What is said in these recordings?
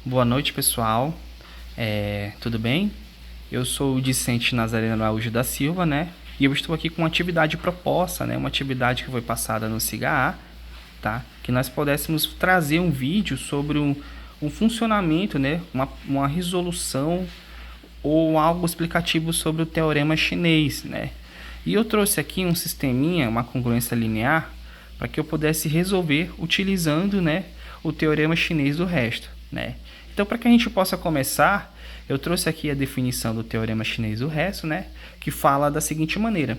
Boa noite, pessoal. Tudo bem? Eu sou o discente Nazareno Araújo da Silva, né? E eu estou aqui com uma atividade proposta, né? Uma atividade que foi passada no SIGA-A, tá? Que nós pudéssemos trazer um vídeo sobre um funcionamento, né? Uma resolução ou algo explicativo sobre o teorema chinês, né? E eu trouxe aqui um sisteminha, uma congruência linear, para que eu pudesse resolver utilizando, né, o teorema chinês do resto, né? Então, para que a gente possa começar, eu trouxe aqui a definição do teorema chinês do resto, né, que fala da seguinte maneira: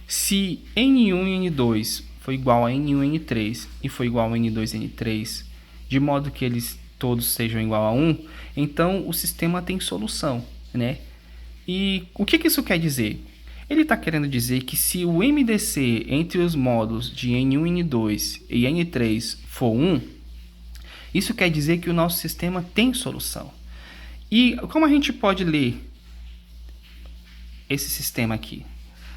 se N1 e N2 foi igual a N1 e N3 e foi igual a N2 e N3, de modo que eles todos sejam igual a 1, então o sistema tem solução, né? E o que isso quer dizer? Ele está querendo dizer que se o MDC entre os módulos de N1, N2 e N3 for 1, isso quer dizer que o nosso sistema tem solução. E como a gente pode ler esse sistema aqui?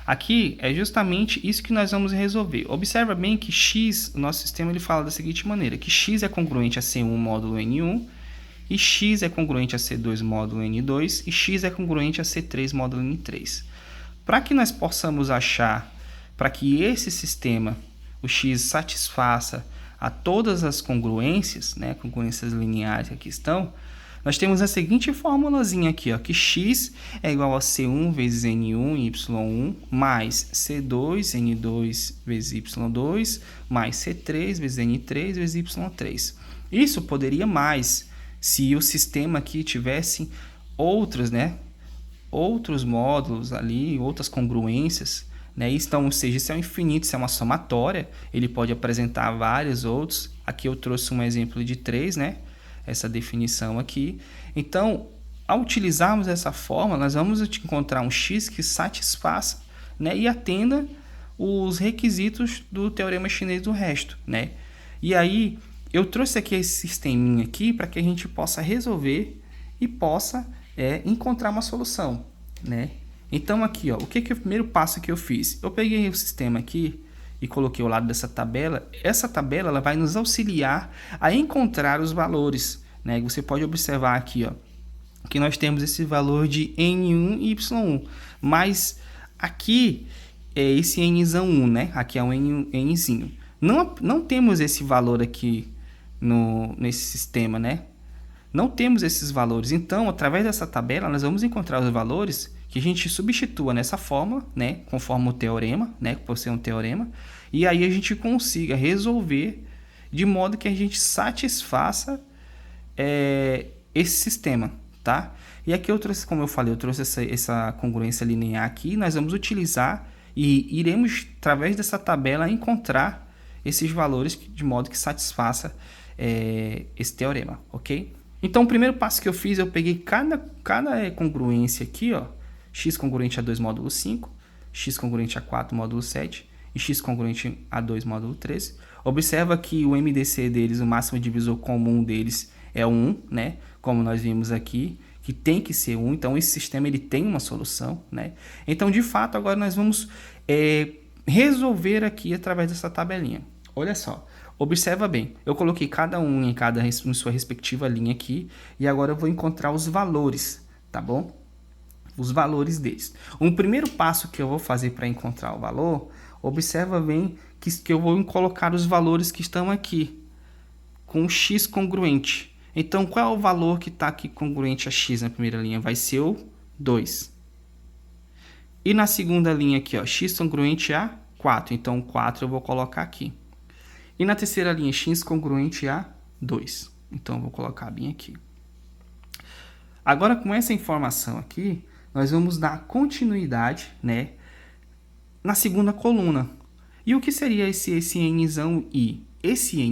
Aqui é justamente isso que nós vamos resolver. Observa bem que x, o nosso sistema, ele fala da seguinte maneira, que x é congruente a C1 módulo N1, e x é congruente a C2 módulo N2, e x é congruente a C3 módulo N3. Para que nós possamos achar, para que esse sistema, o x, satisfaça a todas as congruências, né, congruências lineares que aqui estão, nós temos a seguinte formulazinha aqui, ó, que x é igual a C1 vezes N1 e Y1 mais C2 N2 vezes Y2 mais C3 vezes N3 vezes Y3. Isso poderia mais se o sistema aqui tivesse outros, né, outros módulos ali, outras congruências, né? Então, ou seja, isso é um infinito, isso é uma somatória, ele pode apresentar vários outros. Aqui eu trouxe um exemplo de 3, né? Essa definição aqui. Então, ao utilizarmos essa forma, nós vamos encontrar um x que satisfaça, né, e atenda os requisitos do teorema chinês do resto, né? E aí, eu trouxe aqui esse sisteminha aqui para que a gente possa resolver e possa encontrar uma solução, né? Então aqui, ó, o que é o primeiro passo que eu fiz? Eu peguei o sistema aqui e coloquei ao lado dessa tabela. Essa tabela ela vai nos auxiliar a encontrar os valores, né? Você pode observar aqui, ó, que nós temos esse valor de N1 e Y1, mas aqui é esse Nzão1, né? Aqui é um Nzinho. Não temos esse valor aqui nesse sistema, né? Não temos esses valores. Então, através dessa tabela, nós vamos encontrar os valores que a gente substitua nessa forma, né, conforme o teorema, né, por ser um teorema, e aí a gente consiga resolver de modo que a gente satisfaça esse sistema, tá? E aqui eu trouxe, como eu falei, eu trouxe essa congruência linear aqui, nós vamos utilizar e iremos, através dessa tabela, encontrar esses valores de modo que satisfaça esse teorema, ok? Então, o primeiro passo que eu fiz, eu peguei cada congruência aqui, ó, x congruente a 2 módulo 5, x congruente a 4 módulo 7 e x congruente a 2 módulo 13. Observa que o MDC deles, o máximo divisor comum deles é 1, né? Como nós vimos aqui, que tem que ser 1. Então, esse sistema ele tem uma solução, né? Então, de fato, agora nós vamos resolver aqui através dessa tabelinha. Olha só. Observa bem, eu coloquei cada um em sua respectiva linha aqui, e agora eu vou encontrar os valores, tá bom? Os valores deles. Um primeiro passo que eu vou fazer para encontrar o valor, observa bem que eu vou colocar os valores que estão aqui, com x congruente. Então, qual é o valor que está aqui congruente a x na primeira linha? Vai ser o 2. E na segunda linha aqui, ó, x congruente a 4. Então, o 4 eu vou colocar aqui. E na terceira linha, x congruente a 2. Então, eu vou colocar bem aqui. Agora, com essa informação aqui, nós vamos dar continuidade, né, na segunda coluna. E o que seria esse Nzão I? Esse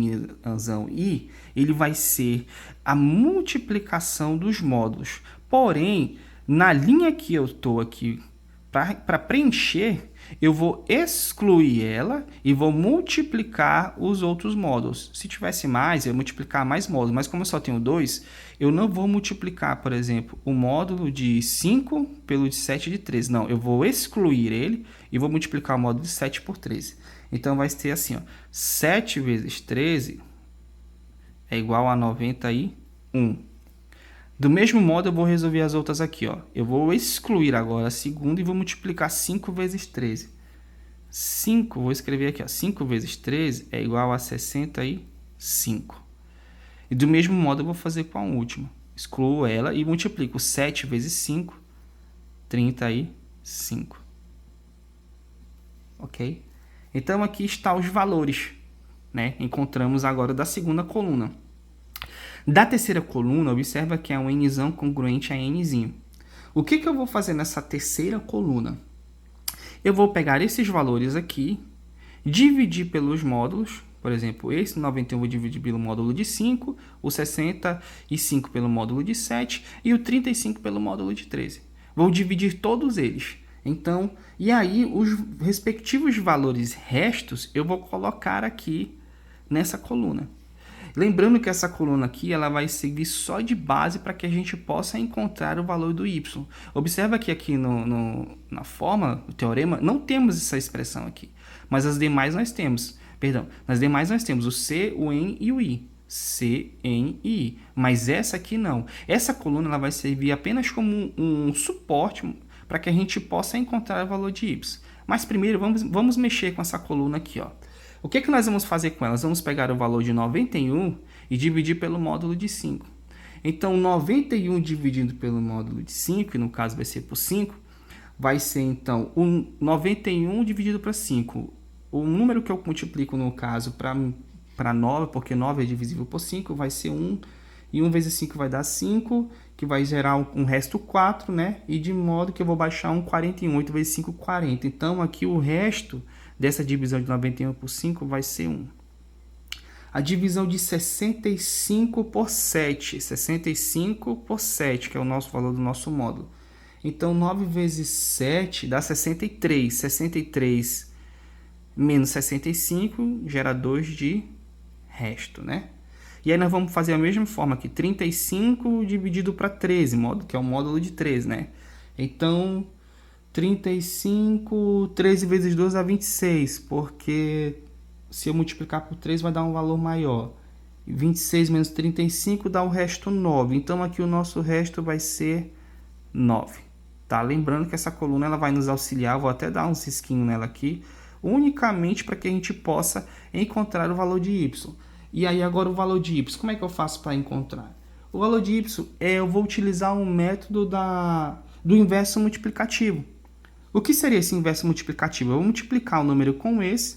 Nzão I, ele vai ser a multiplicação dos módulos. Porém, na linha que eu estou aqui, para preencher, eu vou excluir ela e vou multiplicar os outros módulos. Se tivesse mais, eu ia multiplicar mais módulos, mas como eu só tenho 2, eu não vou multiplicar, por exemplo, o módulo de 5 pelo de 7 de 13. Não, eu vou excluir ele e vou multiplicar o módulo de 7 por 13. Então, vai ser assim, ó, 7 vezes 13 é igual a 91. Do mesmo modo, eu vou resolver as outras aqui, ó. Eu vou excluir agora a segunda e vou multiplicar 5 vezes 13. 5, vou escrever aqui, ó. 5 vezes 13 é igual a 65. E do mesmo modo, eu vou fazer com a última. Excluo ela e multiplico 7 vezes 5, 35. Ok? Então, aqui estão os valores, né? Encontramos agora da segunda coluna. Da terceira coluna, observa que é um nzão congruente a nzinho. O que eu vou fazer nessa terceira coluna? Eu vou pegar esses valores aqui, dividir pelos módulos. Por exemplo, esse 91 eu vou dividir pelo módulo de 5, o 65 pelo módulo de 7 e o 35 pelo módulo de 13. Vou dividir todos eles. Então, e aí os respectivos valores restos eu vou colocar aqui nessa coluna. Lembrando que essa coluna aqui ela vai servir só de base para que a gente possa encontrar o valor do y. Observa que aqui na fórmula, o teorema, não temos essa expressão aqui. Mas as demais nós temos. Perdão, nas demais nós temos o c, o n e o i. C, N e I. Mas essa aqui não. Essa coluna ela vai servir apenas como um suporte para que a gente possa encontrar o valor de y. Mas primeiro vamos mexer com essa coluna aqui, ó. O que nós vamos fazer com ela? Nós vamos pegar o valor de 91 e dividir pelo módulo de 5. Então, 91 dividido pelo módulo de 5, que no caso vai ser por 5, vai ser então 91 dividido para 5. O número que eu multiplico no caso para 9, porque 9 é divisível por 5, vai ser 1. E 1 vezes 5 vai dar 5, que vai gerar um resto 4, né? E de modo que eu vou baixar um 41. 8 vezes 5, 40. Então, aqui o resto dessa divisão de 91 por 5 vai ser 1. A divisão de 65 por 7. 65 por 7, que é o nosso valor do nosso módulo. Então, 9 vezes 7 dá 63. 63 menos 65 gera 2 de resto, né? E aí nós vamos fazer a mesma forma aqui. 35 dividido para 13, que é o módulo de 13, né? Então, 35, 13 vezes 2 dá 26, porque se eu multiplicar por 3 vai dar um valor maior. 26 menos 35 dá o resto 9. Então, aqui o nosso resto vai ser 9. Tá? Lembrando que essa coluna ela vai nos auxiliar, vou até dar um risquinho nela aqui, unicamente para que a gente possa encontrar o valor de y. E aí agora o valor de y, como é que eu faço para encontrar? O valor de y, eu vou utilizar um método do inverso multiplicativo. O que seria esse inverso multiplicativo? Eu vou multiplicar o número com esse.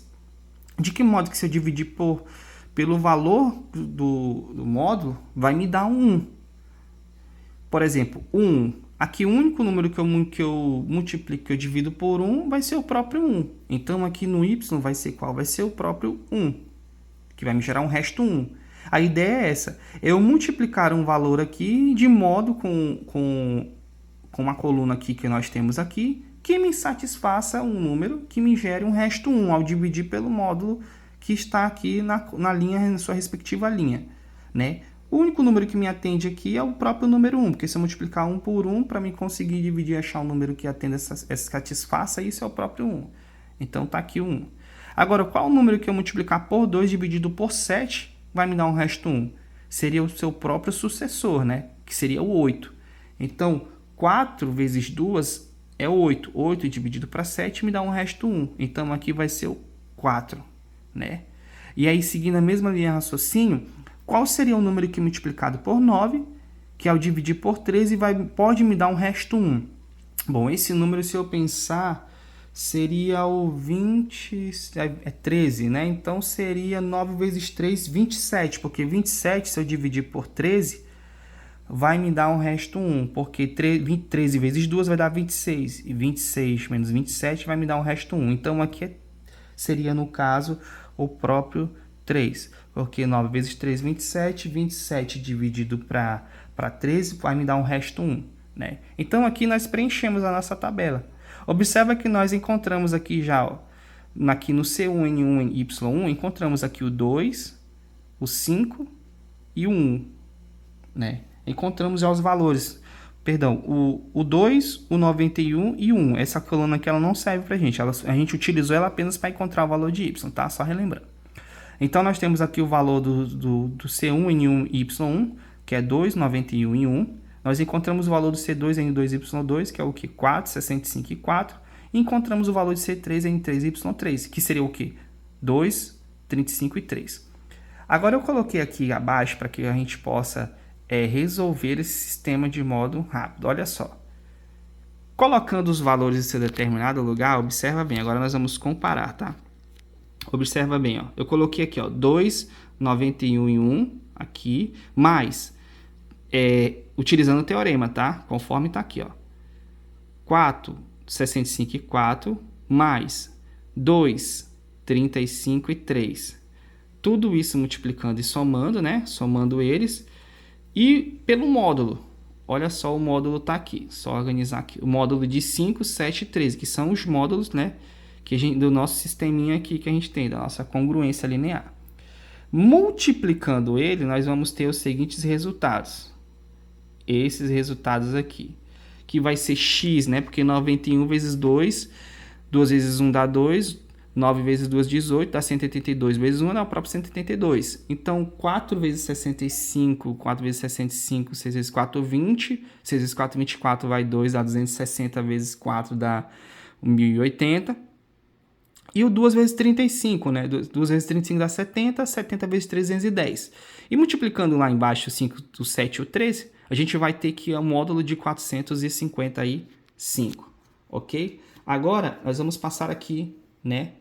De que modo que se eu dividir pelo valor do módulo, vai me dar um 1. Por exemplo, 1. Aqui o único número que eu multiplico, que eu divido por 1, vai ser o próprio 1. Então aqui no y vai ser qual? Vai ser o próprio 1. Que vai me gerar um resto 1. A ideia é essa. Eu multiplicar um valor aqui de modo com uma coluna aqui que nós temos aqui, que me satisfaça um número que me gere um resto 1 ao dividir pelo módulo que está aqui na linha, na sua respectiva linha, né? O único número que me atende aqui é o próprio número 1, porque se eu multiplicar 1 por 1, para mim conseguir dividir e achar um número que atenda satisfaça, isso é o próprio 1. Então tá aqui o 1. Agora, qual o número que eu multiplicar por 2 dividido por 7 vai me dar um resto 1? Seria o seu próprio sucessor, né? Que seria o 8. Então, 4 vezes 2 é 8. 8 dividido para 7 me dá um resto 1. Então, aqui vai ser o 4, né? E aí, seguindo a mesma linha de raciocínio, qual seria o número que multiplicado por 9, que ao dividir por 13 pode me dar um resto 1? Bom, esse número, se eu pensar, seria o 13, né? Então, seria 9 vezes 3, 27, porque 27, se eu dividir por 13, vai me dar um resto 1, porque 13 vezes 2 vai dar 26, e 26 menos 27 vai me dar um resto 1. Então, aqui seria, no caso, o próprio 3, porque 9 vezes 3, 27, 27 dividido para 13 vai me dar um resto 1, né? Então, aqui nós preenchemos a nossa tabela. Observa que nós encontramos aqui já, ó, aqui no C1, N1 e Y1, encontramos aqui o 2, o 5 e o 1, né? Encontramos já os valores, perdão, o 2, o 91 e o 1. Essa coluna aqui ela não serve para a gente utilizou ela apenas para encontrar o valor de Y, tá? Só relembrando. Então, nós temos aqui o valor do C1, N1 e Y1, que é 2, 91 e 1. nós encontramos o valor do C2 em 2y2, que é o que? 4, 65 e 4. E encontramos o valor de C3 em 3y3, que seria o que? 2, 35 e 3. Agora eu coloquei aqui abaixo para que a gente possa resolver esse sistema de modo rápido. Olha só. Colocando os valores em seu determinado lugar, observa bem. Agora nós vamos comparar, tá? Observa bem, ó. Eu coloquei aqui, ó, 2, 91 e 1 aqui, mais, utilizando o teorema, tá? Conforme tá aqui, ó. 4, 65 e 4, mais 2, 35 e 3. Tudo isso multiplicando e somando, né? Somando eles. E pelo módulo. Olha só, o módulo tá aqui. Só organizar aqui. O módulo de 5, 7 e 13, que são os módulos, né? Do nosso sisteminha aqui que a gente tem, da nossa congruência linear. Multiplicando ele, nós vamos ter os seguintes resultados. Esses resultados aqui. Que vai ser x, né? Porque 91 vezes 2, 2 vezes 1 dá 2, 9 vezes 2, 18, dá 182 vezes 1 dá o próprio 182. Então, 4 vezes 65, 4 vezes 65, 6 vezes 4, 20. 6 vezes 4, 24, vai 2, dá 260 vezes 4, dá 1080. E o 2 vezes 35, né? 2 vezes 35 dá 70, 70 vezes 310. E multiplicando lá embaixo o 5, o 7 e o 13, a gente vai ter que o módulo de 455, ok? Agora, nós vamos passar aqui, né,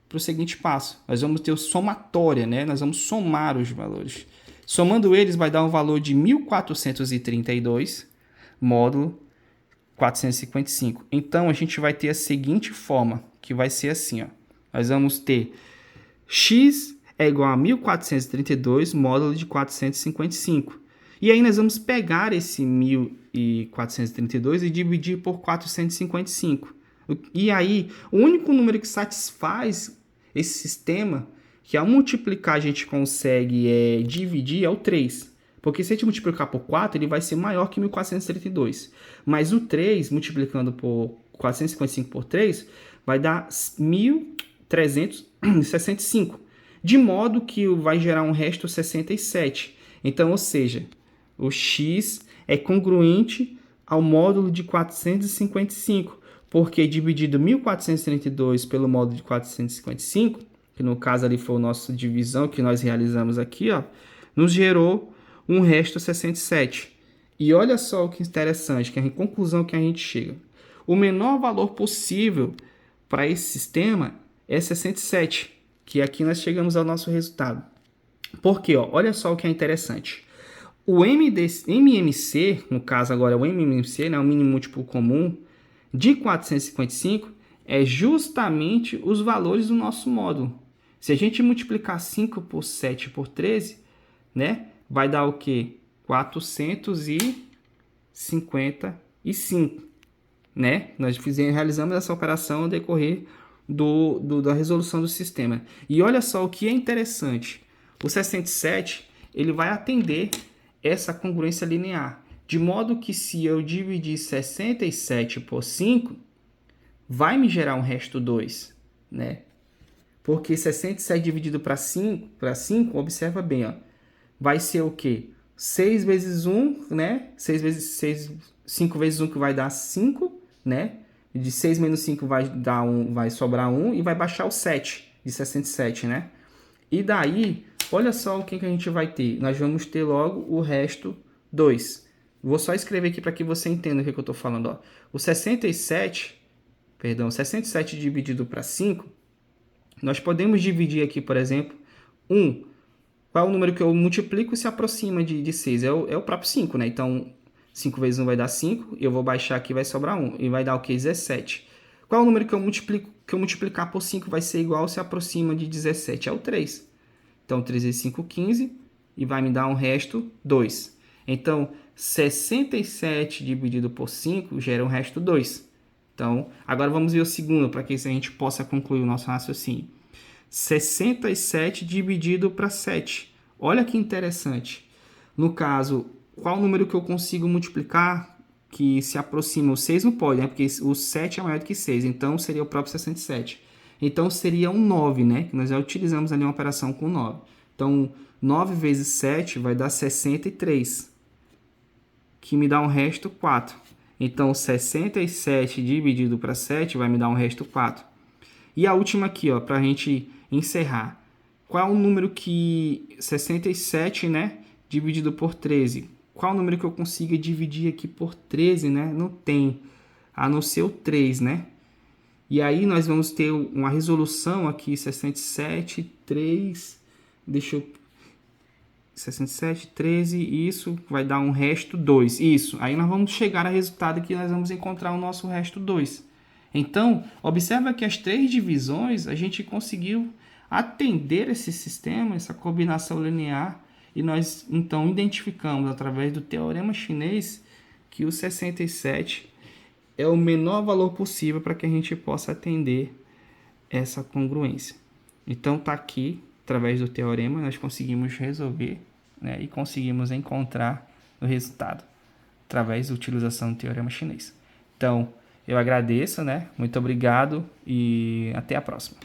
para o seguinte passo. Nós vamos ter o somatória, né? Nós vamos somar os valores. Somando eles, vai dar um valor de 1432, módulo 455. Então, a gente vai ter a seguinte forma, que vai ser assim, ó. Nós vamos ter x é igual a 1432, módulo de 455. E aí, nós vamos pegar esse 1432 e dividir por 455. E aí, o único número que satisfaz esse sistema, que ao multiplicar a gente consegue dividir, é o 3. Porque se a gente multiplicar por 4, ele vai ser maior que 1432. Mas o 3, multiplicando por 455 por 3, vai dar 1365. De modo que vai gerar um resto 67. Então, ou seja, o x é congruente ao módulo de 455. Porque dividido 1432 pelo módulo de 455, que no caso ali foi a nossa divisão que nós realizamos aqui, ó, nos gerou um resto 67. E olha só o que interessante, que é a conclusão que a gente chega. O menor valor possível para esse sistema é 67, que aqui nós chegamos ao nosso resultado. Porque, ó, olha só o que é interessante. O MMC, no caso agora é o MMC, né, o mínimo múltiplo comum, de 455 é justamente os valores do nosso módulo. Se a gente multiplicar 5 por 7 por 13, né, vai dar o quê? 455, né? Nós realizamos essa operação no decorrer da resolução do sistema. E olha só o que é interessante. O 67 ele vai atender essa congruência linear. De modo que se eu dividir 67 por 5, vai me gerar um resto 2, né? Porque 67 dividido para 5, observa bem, ó. Vai ser o quê? 6 vezes 1, né? 5 vezes 1 que vai dar 5, né? De 6 menos 5 vai sobrar 1 e vai baixar o 7 de 67, né? E daí, olha só o que a gente vai ter. Nós vamos ter logo o resto 2. Vou só escrever aqui para que você entenda o que eu estou falando. Ó. O 67 dividido para 5, nós podemos dividir aqui, por exemplo, 1. Qual é o número que eu multiplico e se aproxima de 6? É o próprio 5, né? Então, 5 vezes 1 vai dar 5, eu vou baixar aqui e vai sobrar 1. E vai dar o quê? 17. Qual é o número que eu multiplicar por 5 vai ser igual ou se aproxima de 17? É o 3. Então, 3 vezes 5, 15, e vai me dar um resto 2. Então, 67 dividido por 5 gera um resto 2. Então, agora vamos ver o segundo, para que a gente possa concluir o nosso raciocínio. 67 dividido para 7. Olha que interessante. No caso, qual número que eu consigo multiplicar que se aproxima? O 6 não pode, né? Porque o 7 é maior do que 6, então seria o próprio 67. Então, seria um 9, né? Que nós já utilizamos ali uma operação com 9. Então, 9 vezes 7 vai dar 63. que me dá um resto 4. Então, 67 dividido para 7 vai me dar um resto 4. E a última aqui, ó, para a gente encerrar. Qual é o número que... 67, né? Dividido por 13. Qual é o número que eu consiga dividir aqui por 13, né? Não tem, a não ser o 3, né? E aí nós vamos ter uma resolução aqui, 67, 3... Deixa eu... 67, 13, isso vai dar um resto 2. Isso, aí nós vamos chegar ao resultado que nós vamos encontrar o nosso resto 2. Então, observa que as 3 divisões a gente conseguiu atender esse sistema, essa combinação linear, e nós então identificamos através do teorema chinês que o 67 é o menor valor possível para que a gente possa atender essa congruência. Então está aqui, através do teorema, nós conseguimos resolver, né, e conseguimos encontrar o resultado através da utilização do teorema chinês. Então, eu agradeço, né? Muito obrigado e até a próxima.